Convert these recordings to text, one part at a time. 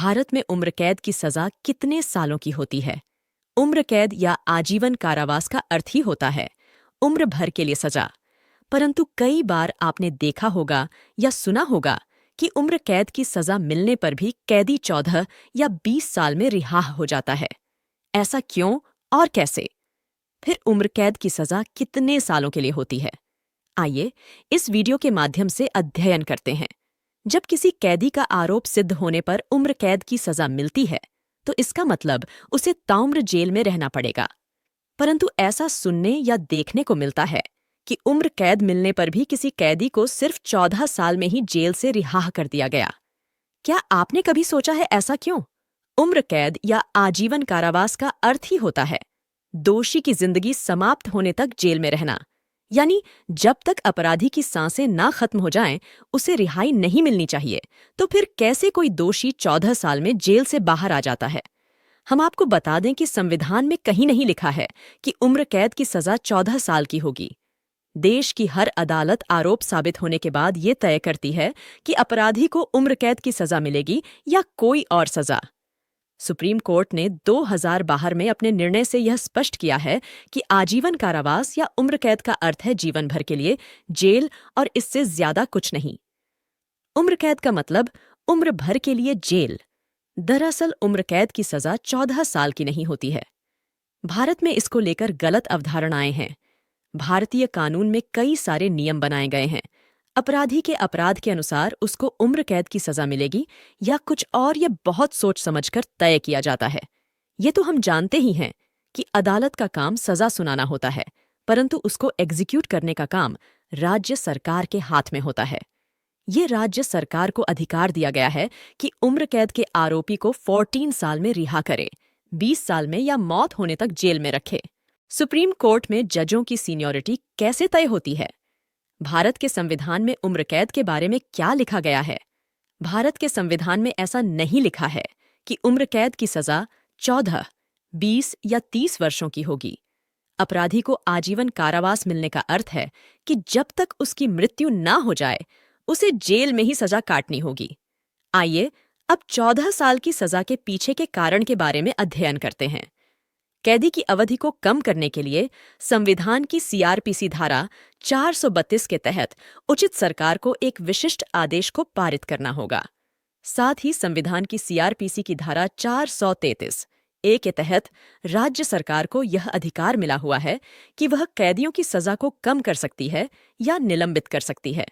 भारत में उम्र कैद की सजा कितने सालों की होती है? उम्र कैद या आजीवन कारावास का अर्थ ही होता है उम्र भर के लिए सजा। परंतु कई बार आपने देखा होगा या सुना होगा कि उम्र कैद की सजा मिलने पर भी कैदी 14 या 20 साल में रिहा हो जाता है। ऐसा क्यों और कैसे? फिर उम्र कैद की सजा कितने सालों के लिए होती है? आइए इस वीडियो के माध्यम से अध्ययन करते हैं। जब किसी कैदी का आरोप सिद्ध होने पर उम्र कैद की सजा मिलती है तो इसका मतलब उसे ताउम्र जेल में रहना पड़ेगा। परंतु ऐसा सुनने या देखने को मिलता है कि उम्र कैद मिलने पर भी किसी कैदी को सिर्फ 14 साल में ही जेल से रिहा कर दिया गया। क्या आपने कभी सोचा है ऐसा क्यों? उम्र कैद या आजीवन कारावास का अर्थ ही होता है दोषी की जिंदगी समाप्त होने तक जेल में रहना, यानी जब तक अपराधी की सांसें ना खत्म हो जाएं, उसे रिहाई नहीं मिलनी चाहिए। तो फिर कैसे कोई दोषी 14 साल में जेल से बाहर आ जाता है? हम आपको बता दें कि संविधान में कहीं नहीं लिखा है कि उम्र कैद की सजा 14 साल की होगी। देश की हर अदालत आरोप साबित होने के बाद ये तय करती है कि अपराधी को उम्र कैद की सजा मिलेगी या कोई और सजा। सुप्रीम कोर्ट ने 2012 में अपने निर्णय से यह स्पष्ट किया है कि आजीवन कारावास या उम्र कैद का अर्थ है जीवन भर के लिए जेल और इससे ज्यादा कुछ नहीं। उम्र कैद का मतलब उम्र भर के लिए जेल। दरअसल उम्र कैद की सजा 14 साल की नहीं होती है। भारत में इसको लेकर गलत अवधारणाएं हैं। भारतीय कानून में कई सारे नियम बनाए गए हैं। अपराधी के अपराध के अनुसार उसको उम्र कैद की सजा मिलेगी या कुछ और, ये बहुत सोच समझकर तय किया जाता है। ये तो हम जानते ही हैं कि अदालत का काम सजा सुनाना होता है, परंतु उसको एग्जीक्यूट करने का काम राज्य सरकार के हाथ में होता है। ये राज्य सरकार को अधिकार दिया गया है कि उम्र कैद के आरोपी को 14 साल में रिहा करे, 20 साल में या मौत होने तक जेल में रखे। सुप्रीम कोर्ट में जजों की सीनियरिटी कैसे तय होती है? भारत के संविधान में उम्र कैद के बारे में क्या लिखा गया है? भारत के संविधान में ऐसा नहीं लिखा है कि उम्र कैद की सजा 14, 20 या 30 वर्षों की होगी। अपराधी को आजीवन कारावास मिलने का अर्थ है कि जब तक उसकी मृत्यु ना हो जाए उसे जेल में ही सजा काटनी होगी। आइए अब 14 साल की सजा के पीछे के कारण के बारे में अध्ययन करते हैं। कैदी की अवधि को कम करने के लिए संविधान की सीआरपीसी धारा 432 के तहत उचित सरकार को एक विशिष्ट आदेश को पारित करना होगा। साथ ही संविधान की सीआरपीसी की धारा 433 ए के तहत राज्य सरकार को यह अधिकार मिला हुआ है कि वह कैदियों की सजा को कम कर सकती है या निलंबित कर सकती है।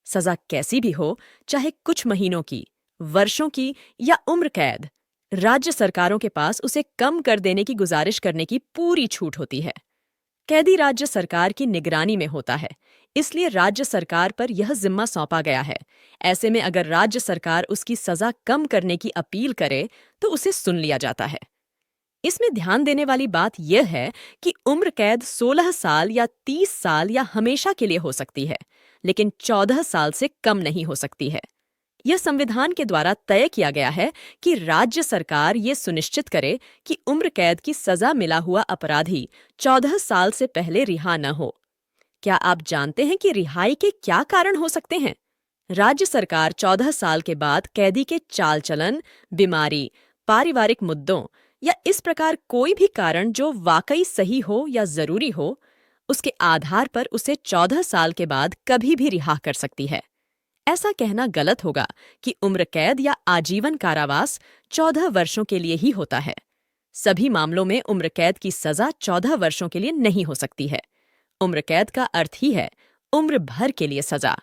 सजा कैसी भी हो, चाहे कुछ महीनों की, वर्षों की या उम्र कैद, राज्य सरकारों के पास उसे कम कर देने की गुजारिश करने की पूरी छूट होती है। कैदी राज्य सरकार की निगरानी में होता है, इसलिए राज्य सरकार पर यह जिम्मा सौंपा गया है। ऐसे में अगर राज्य सरकार उसकी सजा कम करने की अपील करे तो उसे सुन लिया जाता है। इसमें ध्यान देने वाली बात यह है कि उम्र कैद 16 साल या 30 साल या हमेशा के लिए हो सकती है, लेकिन 14 साल से कम नहीं हो सकती है। यह संविधान के द्वारा तय किया गया है कि राज्य सरकार ये सुनिश्चित करे कि उम्र कैद की सजा मिला हुआ अपराधी 14 साल से पहले रिहा न हो। क्या आप जानते हैं कि रिहाई के क्या कारण हो सकते हैं? राज्य सरकार 14 साल के बाद कैदी के चाल चलन, बीमारी, पारिवारिक मुद्दों या इस प्रकार कोई भी कारण जो वाकई सही हो या जरूरी हो, उसके आधार पर उसे 14 साल के बाद कभी भी रिहा कर सकती है। ऐसा कहना गलत होगा कि उम्र कैद या आजीवन कारावास 14 वर्षों के लिए ही होता है। सभी मामलों में उम्र कैद की सजा 14 वर्षों के लिए नहीं हो सकती है। उम्र कैद का अर्थ ही है उम्र भर के लिए सजा।